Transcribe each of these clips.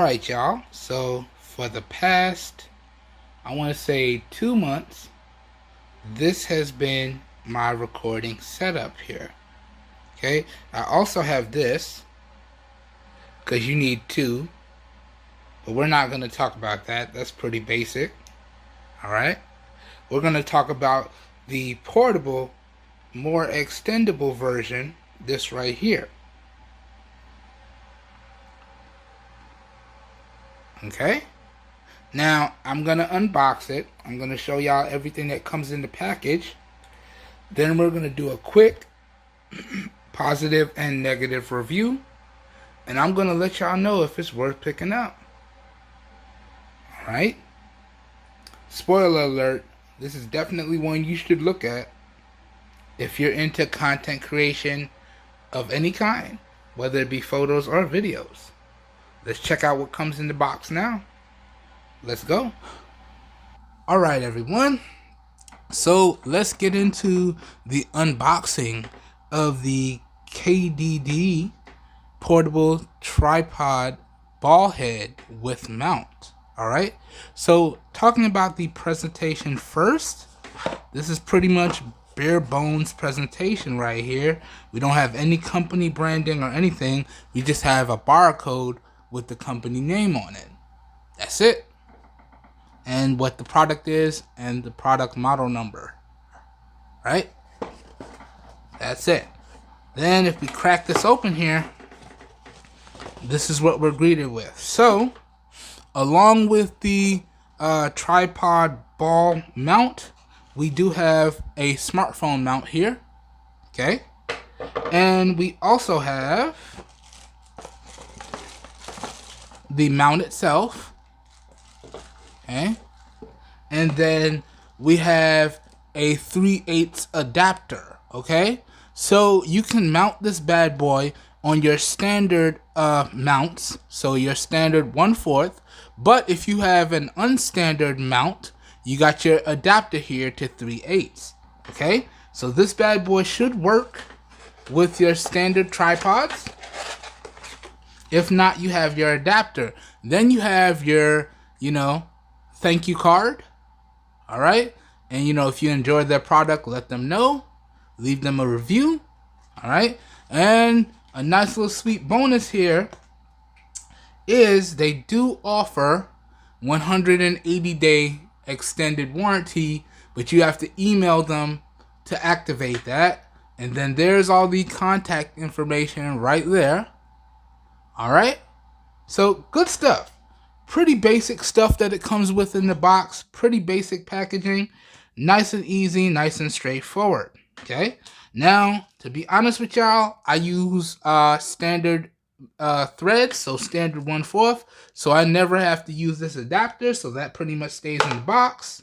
Alright, y'all. So for the past, I want to say 2 months, this has been my recording setup here. Okay, I also have this because you need two, but we're not going to talk about that. That's pretty basic. Alright, we're going to talk about the portable, more extendable version, this right here. Okay, now I'm gonna unbox it. I'm gonna show y'all everything that comes in the package. Then we're gonna do a quick positive and negative review, and I'm gonna let y'all know if it's worth picking up. Alright, spoiler alert, this is definitely one you should look at if you're into content creation of any kind, whether it be photos or videos. Let's check out what comes in the box now. Let's go. Alright, everyone. So let's get into the unboxing of the KDD portable tripod ball head with mount. Alright. So talking about the presentation first, this is pretty much bare bones presentation right here. We don't have any company branding or anything. We just have a barcode with the company name on it. That's it. And what the product is and the product model number. Right? That's it. Then if we crack this open here, this is what we're greeted with. So, along with the tripod ball mount, we do have a smartphone mount here. Okay? And we also have the mount itself, okay, and then we have a 3/8 adapter. Okay, so you can mount this bad boy on your standard mounts, so your standard 1/4, but if you have an unstandard mount, you got your adapter here to 3/8. Okay, so this bad boy should work with your standard tripods. If not, you have your adapter. Then you have your, thank you card. All right. And, if you enjoyed their product, let them know. Leave them a review. All right. And a nice little sweet bonus here is they do offer 180-day extended warranty, but you have to email them to activate that. And then there's all the contact information right there. Alright, so good stuff. Pretty basic stuff that it comes with in the box. Pretty basic packaging. Nice and easy, nice and straightforward. Okay, now to be honest with y'all, I use standard threads, so standard 1/4. So I never have to use this adapter, so that pretty much stays in the box.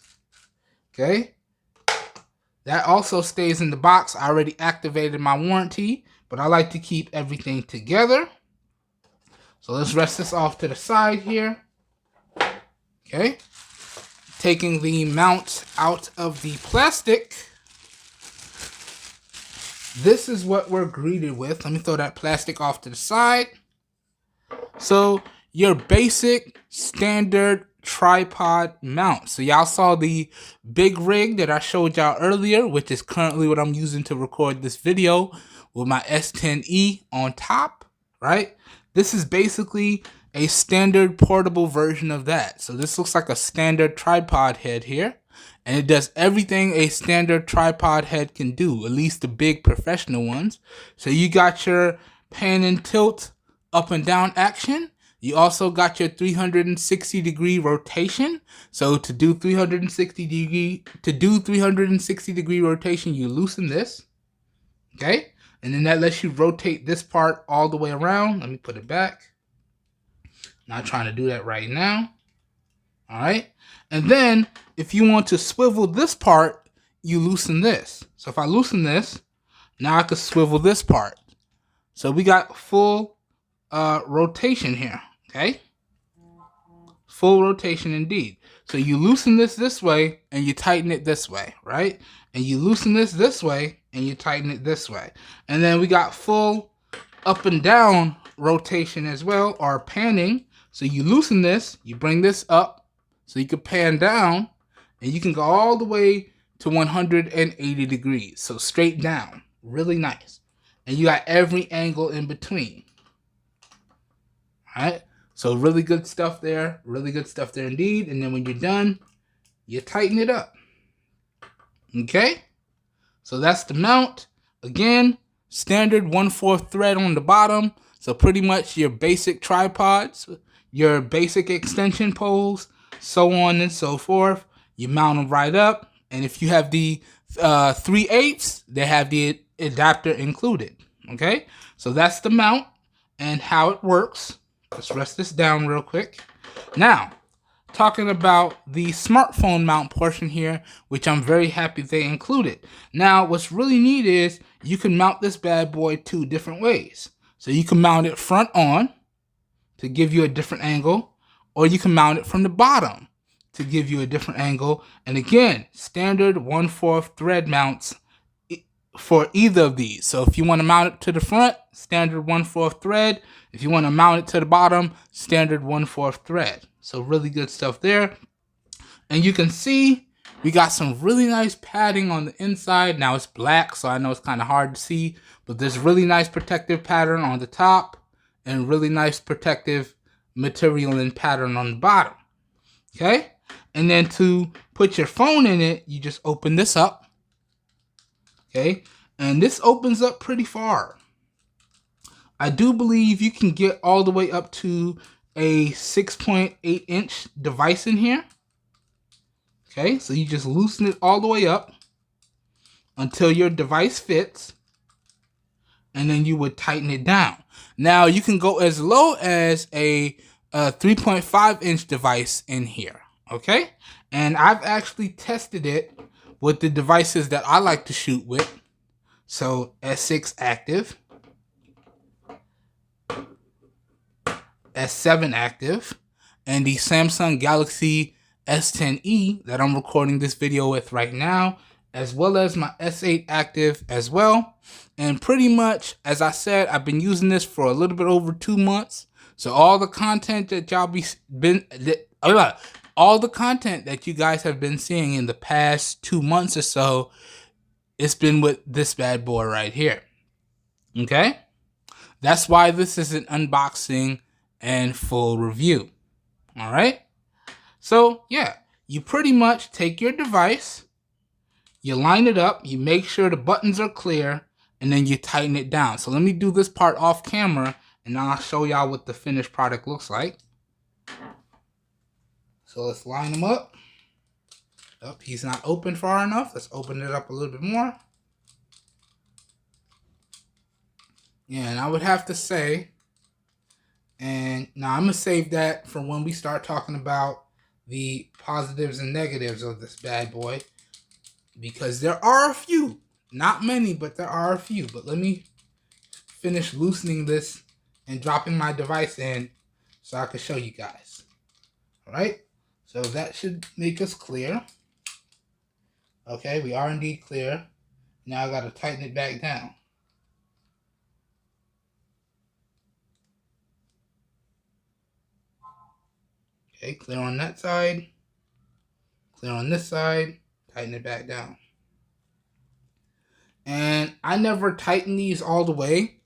Okay, that also stays in the box. I already activated my warranty, but I like to keep everything together. So let's rest this off to the side here. Okay. Taking the mount out of the plastic. This is what we're greeted with. Let me throw that plastic off to the side. So your basic standard tripod mount. So y'all saw the big rig that I showed y'all earlier, which is currently what I'm using to record this video with my S10e on top, right? This is basically a standard portable version of that. So this looks like a standard tripod head here. And it does everything a standard tripod head can do, at least the big professional ones. So you got your pan and tilt up and down action. You also got your 360-degree rotation. So to do 360-degree rotation, you loosen this. Okay? And then that lets you rotate this part all the way around. Let me put it back. Not trying to do that right now. All right. And then if you want to swivel this part, you loosen this. So if I loosen this, now I can swivel this part. So we got full rotation here. Okay. Full rotation indeed. So you loosen this way and you tighten it this way, right? And you loosen this way and you tighten it this way. And then we got full up and down rotation as well, or panning So you loosen this, you bring this up so you can pan down, and you can go all the way to 180 degrees. So straight down, really nice. And you got every angle in between. All right, so really good stuff there, indeed. And then when you're done, you tighten it up. Okay, so that's the mount. Again, standard 1/4 thread on the bottom. So pretty much your basic tripods, your basic extension poles, so on and so forth. You mount them right up. And if you have the 3/8, they have the adapter included. Okay, so that's the mount and how it works. Let's rest this down real quick. Now, talking about the smartphone mount portion here, which I'm very happy they included. Now, what's really neat is you can mount this bad boy 2 different ways. So you can mount it front on to give you a different angle, or you can mount it from the bottom to give you a different angle. And again, standard 1/4 thread mounts for either of these. So if you want to mount it to the front, standard 1/4 thread. If you want to mount it to the bottom, standard 1/4 thread. So really good stuff there. And you can see we got some really nice padding on the inside. Now it's black, so I know it's kind of hard to see, but there's really nice protective pattern on the top and really nice protective material and pattern on the bottom. Okay? And then to put your phone in it, you just open this up. Okay, and this opens up pretty far. I do believe you can get all the way up to a 6.8 inch device in here. Okay, so you just loosen it all the way up until your device fits, and then you would tighten it down. Now you can go as low as a 3.5 inch device in here. Okay, and I've actually tested it with the devices that I like to shoot with. So S6 active, S7 active, and the Samsung Galaxy S10e that I'm recording this video with right now, as well as my S8 active as well. And pretty much, as I said, I've been using this for a little bit over 2 months. So all the content that all the content that you guys have been seeing in the past 2 months or so, it's been with this bad boy right here. Okay? That's why this is an unboxing and full review. All right? So, yeah, you pretty much take your device, you line it up, you make sure the buttons are clear, and then you tighten it down. So let me do this part off camera, and I'll show y'all what the finished product looks like. So let's line them up. Oh, he's not open far enough. Let's open it up a little bit more. Yeah, and I would have to say, and now I'm going to save that for when we start talking about the positives and negatives of this bad boy, because there are a few. Not many, but there are a few. But let me finish loosening this and dropping my device in so I can show you guys. All right? So that should make us clear. Okay, we are indeed clear. Now I got to tighten it back down. Okay, clear on that side. Clear on this side. Tighten it back down. And I never tighten these all the way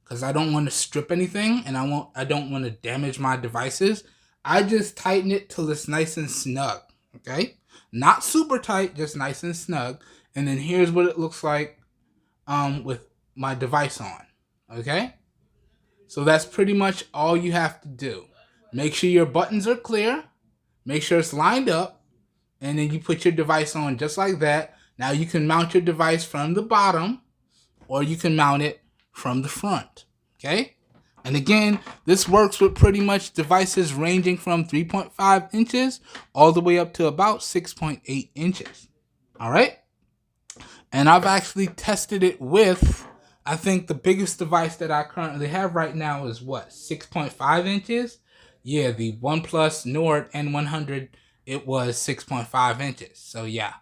because I don't want to strip anything, and I don't want to damage my devices. I just tighten it till it's nice and snug. Okay, not super tight, just nice and snug. And then here's what it looks like with my device on. Okay, so that's pretty much all you have to do. Make sure your buttons are clear, make sure it's lined up, and then you put your device on just like that. Now you can mount your device from the bottom, or you can mount it from the front. Okay, and again, this works with pretty much devices ranging from 3.5 inches all the way up to about 6.8 inches. All right, and I've actually tested it with, I think the biggest device that I currently have right now is what, 6.5 inches? Yeah, the OnePlus Nord N100, it was 6.5 inches. So yeah.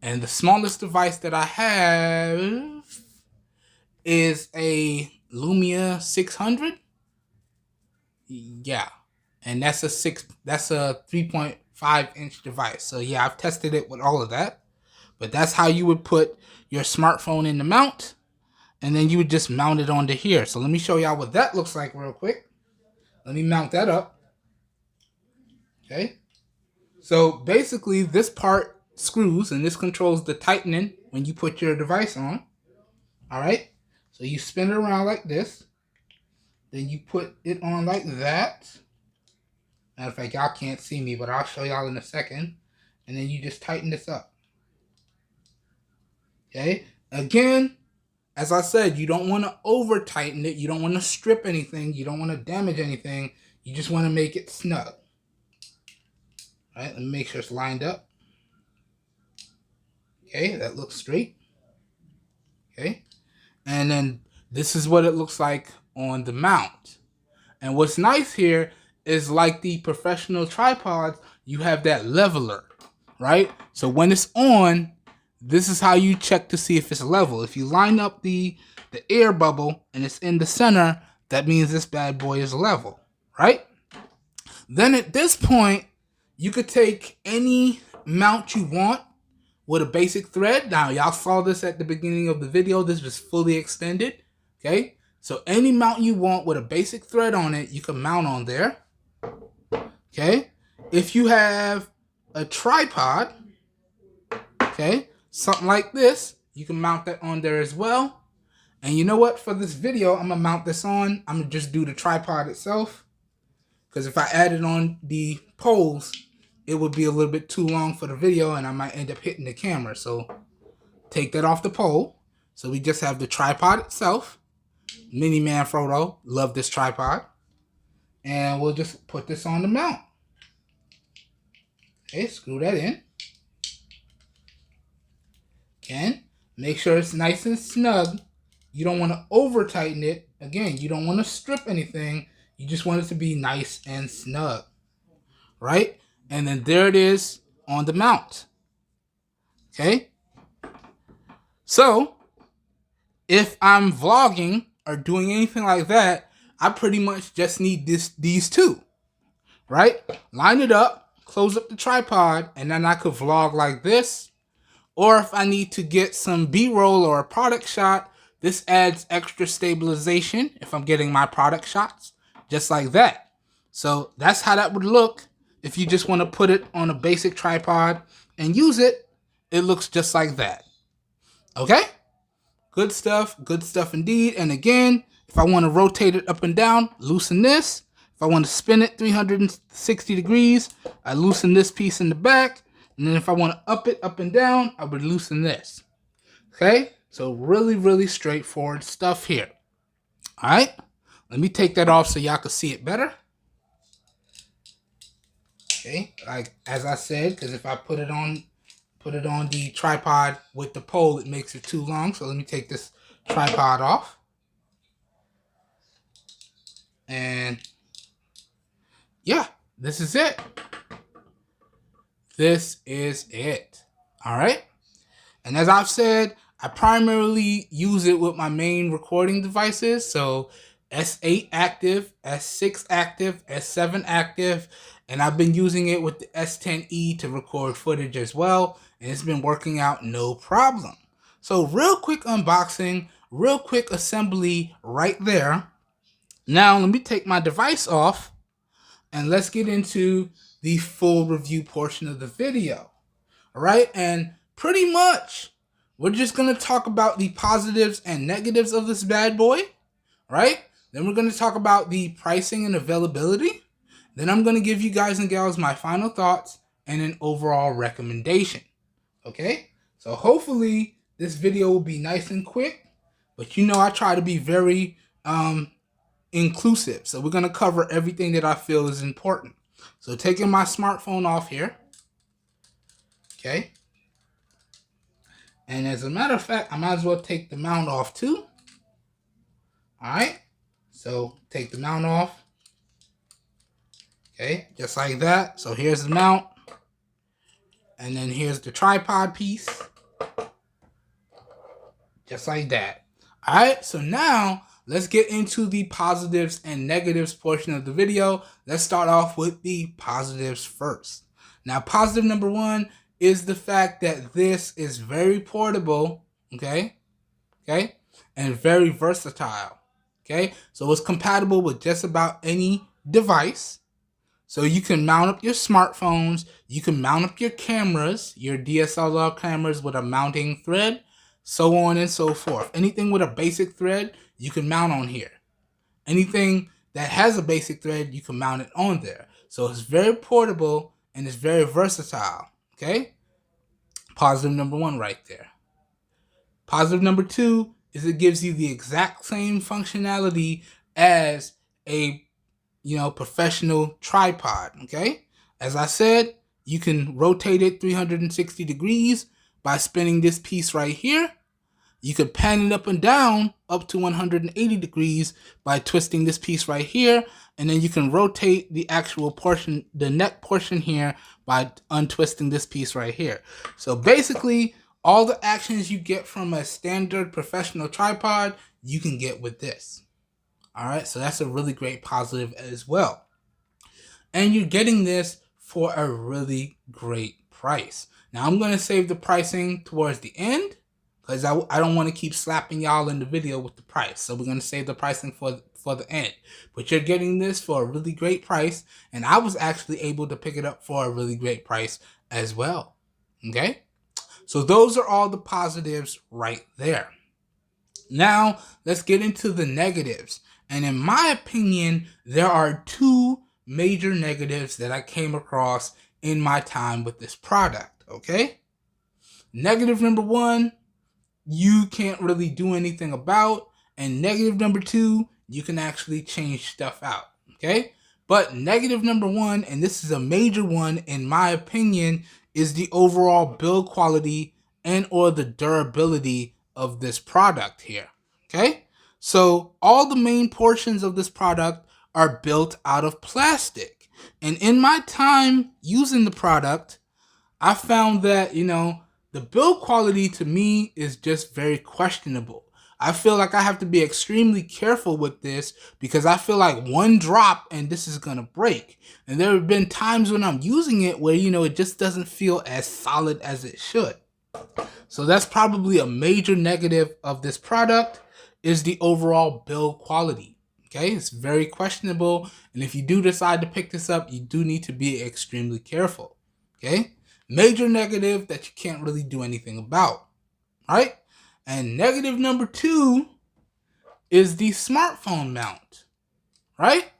And the smallest device that I have is a Lumia 600. Yeah. and that's a 3.5-inch device. So yeah, I've tested it with all of that. But that's how you would put your smartphone in the mount, and then you would just mount it onto here. So let me show y'all what that looks like real quick. Let me mount that up. Okay. So basically this part screws, and this controls the tightening when you put your device on. All right. So you spin it around like this. Then you put it on like that. Matter of fact, y'all can't see me, but I'll show y'all in a second. And then you just tighten this up. Okay. Again, as I said, you don't want to over tighten it. You don't want to strip anything. You don't want to damage anything. You just want to make it snug. All right, let me make sure it's lined up. Okay, that looks straight. Okay, and then this is what it looks like on the mount. And what's nice here is, like the professional tripods, you have that leveler, right? So when it's on, this is how you check to see if it's level. If you line up the air bubble and it's in the center, that means this bad boy is level, right? Then at this point, you could take any mount you want with a basic thread. Now, y'all saw this at the beginning of the video. This was fully extended, okay? So any mount you want with a basic thread on it, you can mount on there, okay? If you have a tripod, okay, something like this, you can mount that on there as well. And you know what? For this video, I'm going to mount this on. I'm going to just do the tripod itself. Because if I added on the poles, it would be a little bit too long for the video, and I might end up hitting the camera. So take that off the pole. So we just have the tripod itself. Mini Manfrotto. Love this tripod. And we'll just put this on the mount. Okay, screw that in. Again, make sure it's nice and snug. You don't want to over tighten it. Again, you don't want to strip anything. You just want it to be nice and snug, right? And then there it is on the mount. Okay. So if I'm vlogging or doing anything like that, I pretty much just need these two, right? Line it up, close up the tripod, and then I could vlog like this. Or if I need to get some B-roll or a product shot, this adds extra stabilization if I'm getting my product shots, just like that. So that's how that would look if you just want to put it on a basic tripod and use it. It looks just like that. Okay? Good stuff indeed. And again, if I want to rotate it up and down, loosen this. If I want to spin it 360 degrees, I loosen this piece in the back. And then if I want to up it up and down, I would loosen this. Okay? So really, really straightforward stuff here. All right? Let me take that off so y'all can see it better. Okay? Like as I said, because if I put it on the tripod with the pole, it makes it too long. So let me take this tripod off. And yeah, this is it. This is it. All right. And as I've said, I primarily use it with my main recording devices. So S8 active, S6 active, S7 active. And I've been using it with the S10e to record footage as well. And it's been working out no problem. So real quick unboxing, real quick assembly right there. Now let me take my device off and let's get into the full review portion of the video. All right, and pretty much we're just going to talk about the positives and negatives of this bad boy, right? Then we're going to talk about the pricing and availability. Then I'm going to give you guys and gals my final thoughts and an overall recommendation. Okay, so hopefully this video will be nice and quick, but you know I try to be very inclusive. So we're going to cover everything that I feel is important. So taking my smartphone off here. Okay. And as a matter of fact, I might as well take the mount off too. All right. So take the mount off. Okay. Just like that. So here's the mount. And then here's the tripod piece. Just like that. All right. So now let's get into the positives and negatives portion of the video. Let's start off with the positives first. Now, positive number one is the fact that this is very portable, okay, and very versatile, okay? So it's compatible with just about any device. So you can mount up your smartphones, you can mount up your cameras, your DSLR cameras with a mounting thread, so on and so forth. Anything with a basic thread, you can mount on here. Anything that has a basic thread, you can mount it on there. So it's very portable and it's very versatile, okay? Positive number one right there. Positive number two is it gives you the exact same functionality as a professional tripod, okay? As I said, you can rotate it 360 degrees by spinning this piece right here. You could pan it up and down up to 180 degrees by twisting this piece right here. And then you can rotate the actual portion, the neck portion here, by untwisting this piece right here. So basically, all the actions you get from a standard professional tripod, you can get with this. All right, so that's a really great positive as well. And you're getting this for a really great price. Now, I'm going to save the pricing towards the end because I don't want to keep slapping y'all in the video with the price. So we're going to save the pricing for the end. But you're getting this for a really great price. And I was actually able to pick it up for a really great price as well. Okay? So those are all the positives right there. Now, let's get into the negatives. And in my opinion, there are two major negatives that I came across in my time with this product, okay? Negative number one, you can't really do anything about. And negative number two, you can actually change stuff out, okay? But negative number one, and this is a major one in my opinion, is the overall build quality and or the durability of this product here, okay? So all the main portions of this product are built out of plastic. And in my time using the product, I found that, the build quality to me is just very questionable. I feel like I have to be extremely careful with this because I feel like one drop and this is going to break. And there have been times when I'm using it where, it just doesn't feel as solid as it should. So that's probably a major negative of this product is the overall build quality. Okay, it's very questionable. And if you do decide to pick this up, you do need to be extremely careful. Okay, major negative that you can't really do anything about. Right? And negative number two is the smartphone mount. Right?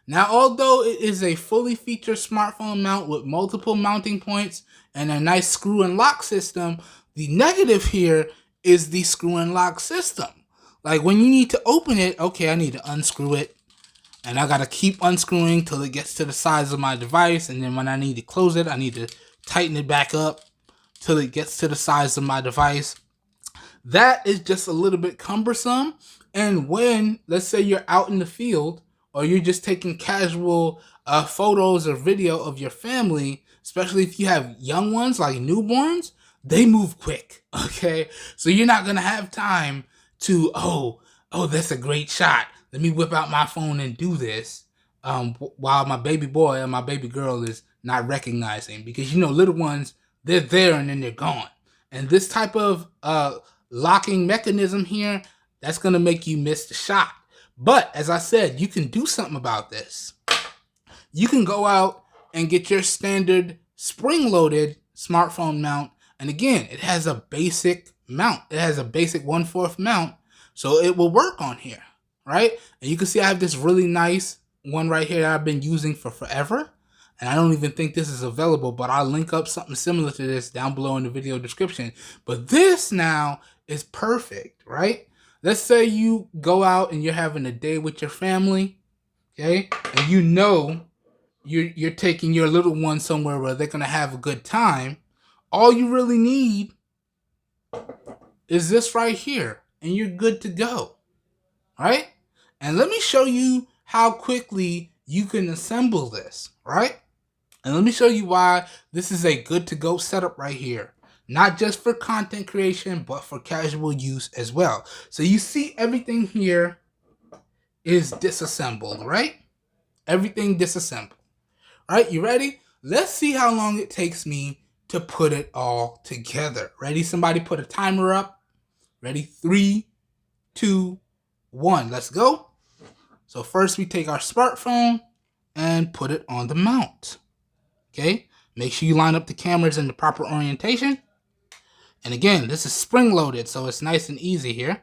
Now, although it is a fully featured smartphone mount with multiple mounting points and a nice screw and lock system, the negative here is the screw and lock system. Like when you need to open it, okay, I need to unscrew it. And I got to keep unscrewing till it gets to the size of my device. And then when I need to close it, I need to tighten it back up till it gets to the size of my device. That is just a little bit cumbersome. And when, let's say you're out in the field or you're just taking casual photos or video of your family, especially if you have young ones like newborns, they move quick, okay? So you're not going to have time to, oh, that's a great shot. Let me whip out my phone and do this while my baby boy or my baby girl is not recognizing. Because, little ones, they're there and then they're gone. And this type of locking mechanism here, that's going to make you miss the shot. But as I said, you can do something about this. You can go out and get your standard spring-loaded smartphone mount. And again, it has a basic mount. It has a basic 1/4 mount. So it will work on here, right? And you can see I have this really nice one right here that I've been using for forever. And I don't even think this is available, but I'll link up something similar to this down below in the video description. But this now is perfect, right? Let's say you go out and you're having a day with your family, okay? And you're taking your little one somewhere where they're going to have a good time. All you really need is this right here, and you're good to go, right? And let me show you how quickly you can assemble this, right? And let me show you why this is a good to go setup right here. Not just for content creation, but for casual use as well. So you see everything here is disassembled, right? Everything disassembled. Right, you ready? Let's see how long it takes me to put it all together. Ready? Somebody put a timer up. Ready? 3, 2, 1. Let's go. So first we take our smartphone and put it on the mount. Okay? Make sure you line up the cameras in the proper orientation. And again, this is spring-loaded, so it's nice and easy here.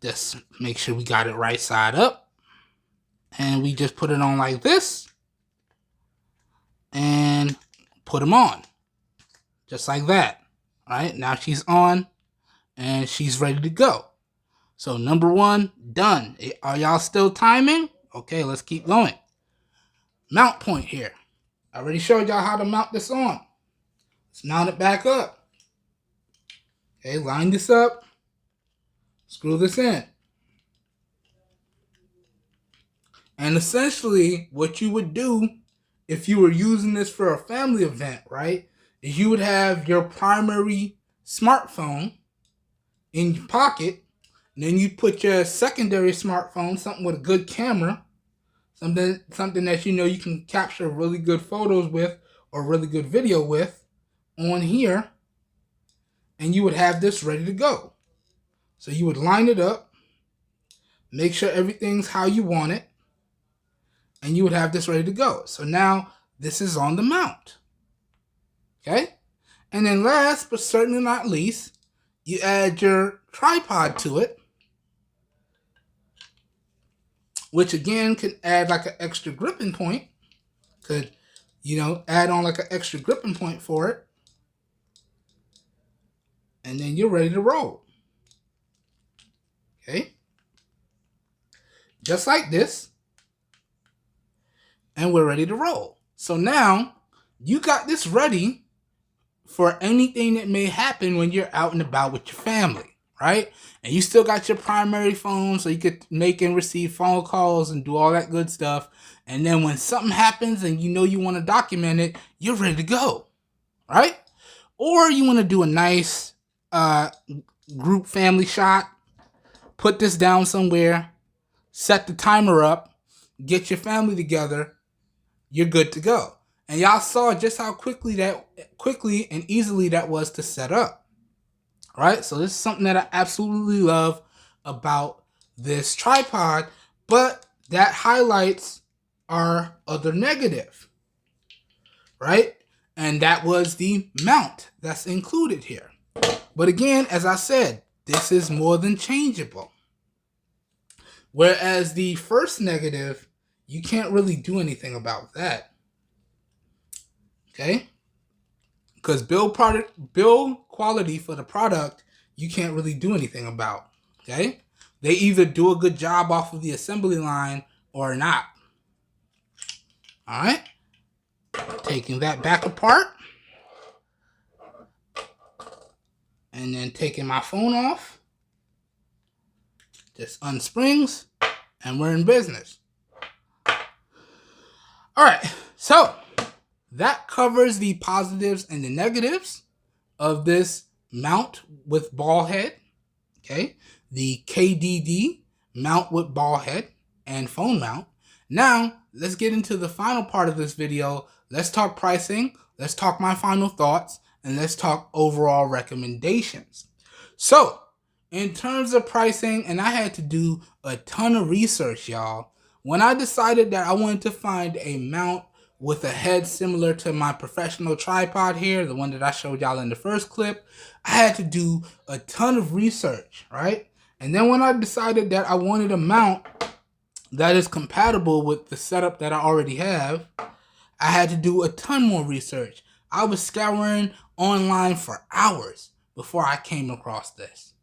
Just make sure we got it right side up. And we just put it on like this. And put them on. Just like that. All right, now she's on. And she's ready to go. So number 1, done. Are y'all still timing? Okay, let's keep going. Mount point here. I already showed y'all how to mount this on. Let's mount it back up. Okay, line this up. Screw this in. And essentially, what you would do if you were using this for a family event, right, is you would have your primary smartphone in your pocket, and then you put your secondary smartphone, something with a good camera, something that you know you can capture really good photos with or really good video with, on here, and you would have this ready to go. So you would line it up, make sure everything's how you want it, and you would have this ready to go. So now this is on the mount. Okay? And then last but certainly not least, you add your tripod to it, which again can add like an extra gripping point. Could, add on like an extra gripping point for it. And then you're ready to roll. Okay? Just like this. And we're ready to roll. So now you got this ready for anything that may happen when you're out and about with your family, right? And you still got your primary phone so you could make and receive phone calls and do all that good stuff. And then when something happens and you know you want to document it, you're ready to go, right? Or you want to do a nice group family shot, put this down somewhere, set the timer up, get your family together, you're good to go. And y'all saw just how quickly and easily that was to set up. All right, so this is something that I absolutely love about this tripod, but that highlights our other negative, right? And that was the mount that's included here. But again, as I said, this is more than changeable. Whereas the first negative, you can't really do anything about that. Okay? Because build quality for the product, you can't really do anything about. Okay? They either do a good job off of the assembly line or not. Alright? Taking that back apart. And then taking my phone off. Just unsprings. And we're in business. Alright, so that covers the positives and the negatives of this mount with ball head. Okay, the KDD mount with ball head and phone mount. Now, let's get into the final part of this video. Let's talk pricing, let's talk my final thoughts, and let's talk overall recommendations. So, in terms of pricing, and I had to do a ton of research, y'all. When I decided that I wanted to find a mount with a head similar to my professional tripod here, the one that I showed y'all in the first clip, I had to do a ton of research, right? And then when I decided that I wanted a mount that is compatible with the setup that I already have, I had to do a ton more research. I was scouring online for hours before I came across this.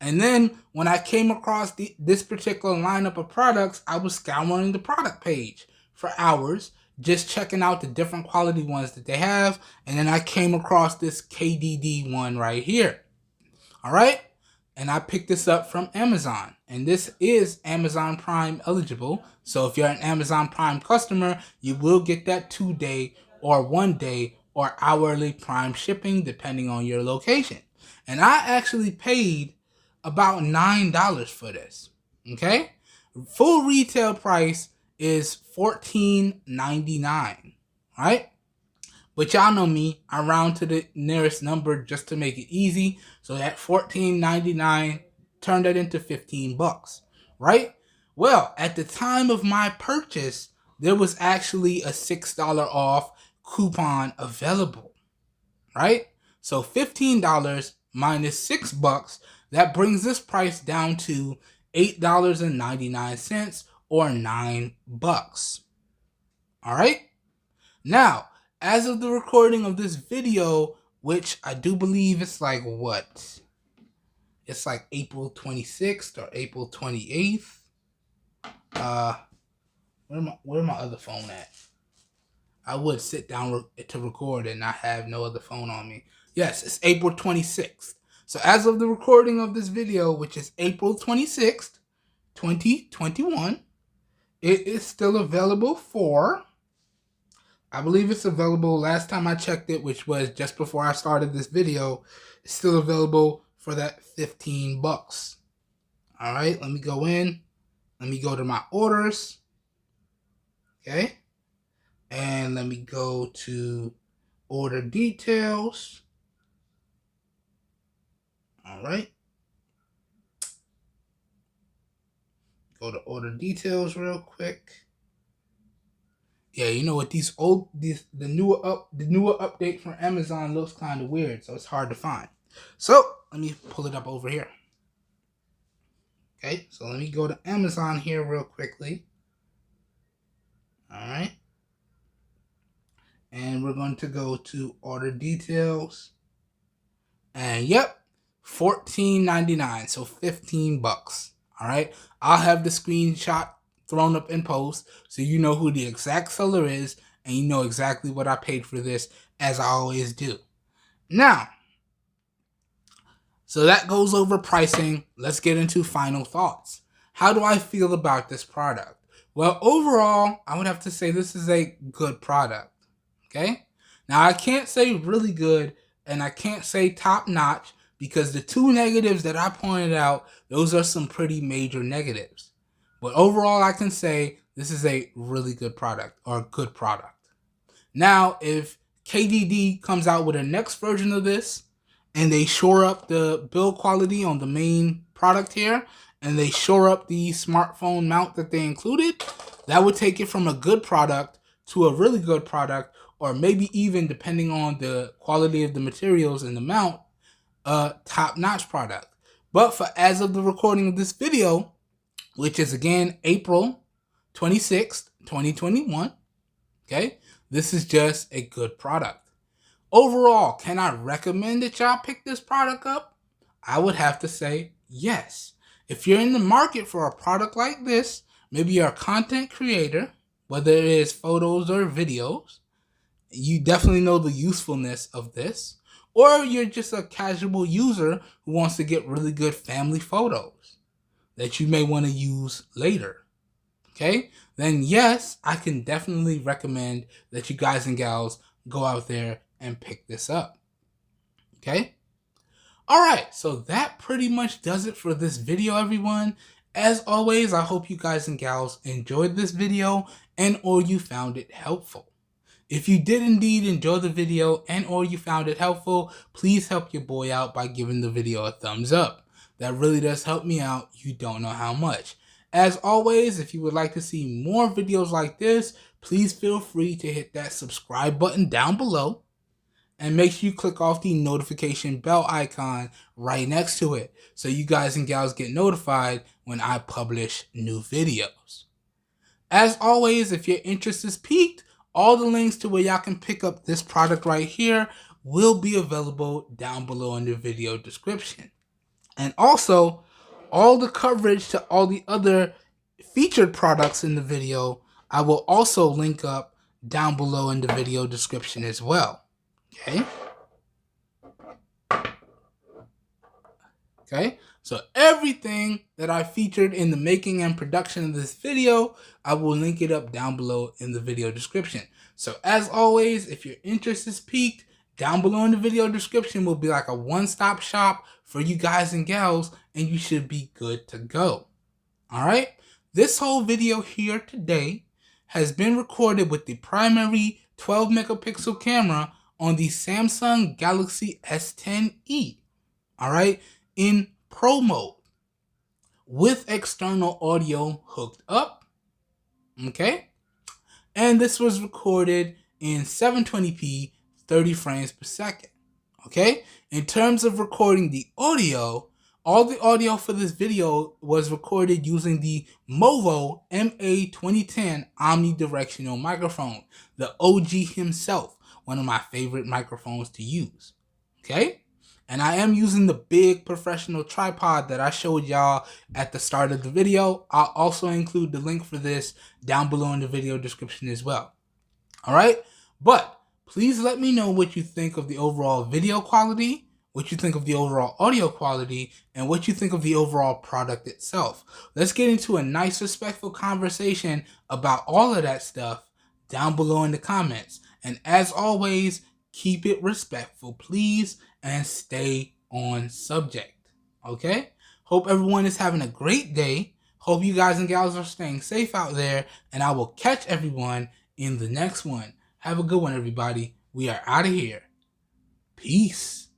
And then when I came across this particular lineup of products, I was scouring the product page for hours, just checking out the different quality ones that they have. And then I came across this KDD one right here. All right. And I picked this up from Amazon. And this is Amazon Prime eligible. So if you're an Amazon Prime customer, you will get that 2-day or 1-day or hourly Prime shipping depending on your location. And I actually paid about $9 for this. Okay? Full retail price is $14.99, right? But y'all know me, I round to the nearest number just to make it easy. So that $14.99 turned that into $15, right? Well, at the time of my purchase, there was actually a $6 off coupon available, right? So $15 minus $6, that brings this price down to $8.99 or $9. All right? Now, as of the recording of this video, which I do believe it's like what? It's like April 26th or April 28th. Where my other phone at? I would sit down to record and not have no other phone on me. Yes, it's April 26th. So as of the recording of this video, which is April 26th, 2021, it is still available for, I believe it's available, last time I checked it, which was just before I started this video, it's still available for that $15. All right, let me go in. Let me go to my orders. Okay. And let me go to order details. All right. Go to order details real quick. Yeah, you know what, the newer update from Amazon looks kind of weird, so it's hard to find. So let me pull it up over here. Okay, so let me go to Amazon here real quickly. All right. And we're going to go to order details. And yep, $14.99, so $15. All right. I'll have the screenshot thrown up in post so you know who the exact seller is and you know exactly what I paid for this, as I always do. Now, so that goes over pricing. Let's get into final thoughts. How do I feel about this product? Well, overall, I would have to say this is a good product. Okay? Now, I can't say really good and I can't say top notch because the two negatives that I pointed out, those are some pretty major negatives. But overall, I can say this is a really good product or a good product. Now, if KDD comes out with a next version of this and they shore up the build quality on the main product here and they shore up the smartphone mount that they included, that would take it from a good product to a really good product, or maybe even, depending on the quality of the materials and the mount, a top-notch product. But for as of the recording of this video, which is again April 26th, 2021, okay, this is just a good product. Overall, can I recommend that y'all pick this product up? I would have to say yes. If you're in the market for a product like this, maybe you're a content creator, whether it is photos or videos, you definitely know the usefulness of this, or you're just a casual user who wants to get really good family photos that you may want to use later, okay? Then yes, I can definitely recommend that you guys and gals go out there and pick this up, okay? All right, so that pretty much does it for this video, everyone. As always, I hope you guys and gals enjoyed this video and or you found it helpful. If you did indeed enjoy the video and or you found it helpful, please help your boy out by giving the video a thumbs up. That really does help me out. You don't know how much. As always, if you would like to see more videos like this, please feel free to hit that subscribe button down below. And make sure you click off the notification bell icon right next to it so you guys and gals get notified when I publish new videos. As always, if your interest is piqued, all the links to where y'all can pick up this product right here will be available down below in the video description. And also, all the coverage to all the other featured products in the video, I will also link up down below in the video description as well. Okay, so everything that I featured in the making and production of this video, I will link it up down below in the video description. So as always, if your interest is piqued, down below in the video description will be like a one-stop shop for you guys and gals, and you should be good to go. Alright? This whole video here today has been recorded with the primary 12 megapixel camera on the Samsung Galaxy S10e. Alright? In Pro mode with external audio hooked up. Okay? And this was recorded in 720p, 30 frames per second. Okay? In terms of recording the audio, all the audio for this video was recorded using the Movo MA2010 omnidirectional microphone, the OG himself, one of my favorite microphones to use. Okay? And I am using the big professional tripod that I showed y'all at the start of the video. I'll also include the link for this down below in the video description as well. Alright? But please let me know what you think of the overall video quality, what you think of the overall audio quality, and what you think of the overall product itself. Let's get into a nice, respectful conversation about all of that stuff down below in the comments. And as always, keep it respectful, please, and stay on subject. Okay? Hope everyone is having a great day. Hope you guys and gals are staying safe out there, and I will catch everyone in the next one. Have a good one, everybody. We are out of here. Peace.